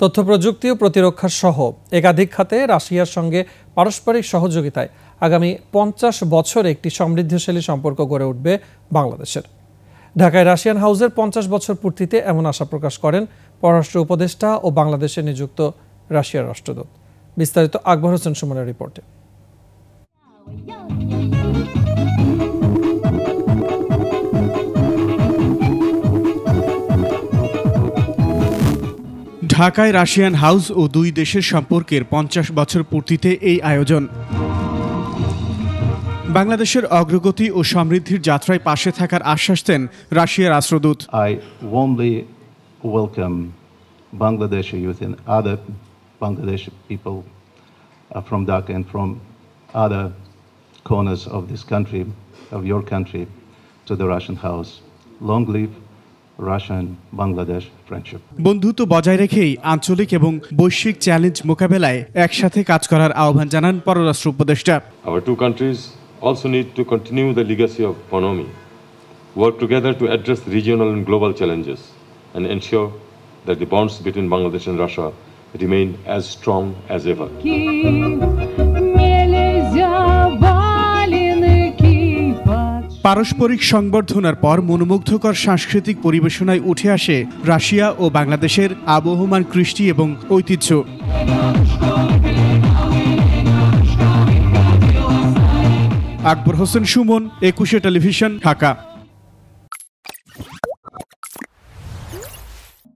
তথ্যপ্রযুক্তি ও প্রতিরক্ষা সহ একাধিক খাতে রাশিয়ার সঙ্গে পারস্পরিক সহযোগিতায় আগামী ৫০ বছর একটি সমৃদ্ধশালী সম্পর্ক গড়ে উঠবে বাংলাদেশের। ঢাকায় রাশিয়ান হাউসের ৫০ বছর পূর্তিতে এমন আশা প্রকাশ করেন পররাষ্ট্র উপদেষ্টা ও বাংলাদেশে নিযুক্ত রাশিয়ার রাষ্ট্রদূত। বিস্তারিত আকবর হোসেন সুমনের রিপোর্টে। ঢাকায় রাশিয়ান হাউস ও দুই দেশের সম্পর্কের ৫০ বছর পূর্তিতে এই আয়োজন। বাংলাদেশের অগ্রগতি ও সমৃদ্ধির যাত্রায় পাশে থাকার আশ্বাস দেন রাশিয়ার রাষ্ট্রদূত। I warmly welcome Bangladeshi youth and other Bangladeshi people from Dhaka and from other corners of this country, of your country, to the Russian House. Long live Russian-Bangladesh friendship. বন্ধুত্ব বজায় রেখেই আঞ্চলিক এবং বৈশ্বিক চ্যালেঞ্জ মোকাবেলায় একসাথে কাজ করার আহ্বান জানান পররাষ্ট্র উপদেষ্টা। Our two countries also need to continue the legacy of bonhomie, work together to address regional and global challenges, and ensure that the bonds between Bangladesh and Russia remain as strong as ever. পারস্পরিক সংবর্ধনার পর মনোমুগ্ধকর সাংস্কৃতিক পরিবেশনায় উঠে আসে Russia ও বাংলাদেশের আবহমান কৃষ্টি এবং ঐতিহ্য। আকবর হোসেন সুমন, ২১ টেলিভিশন, ঢাকা।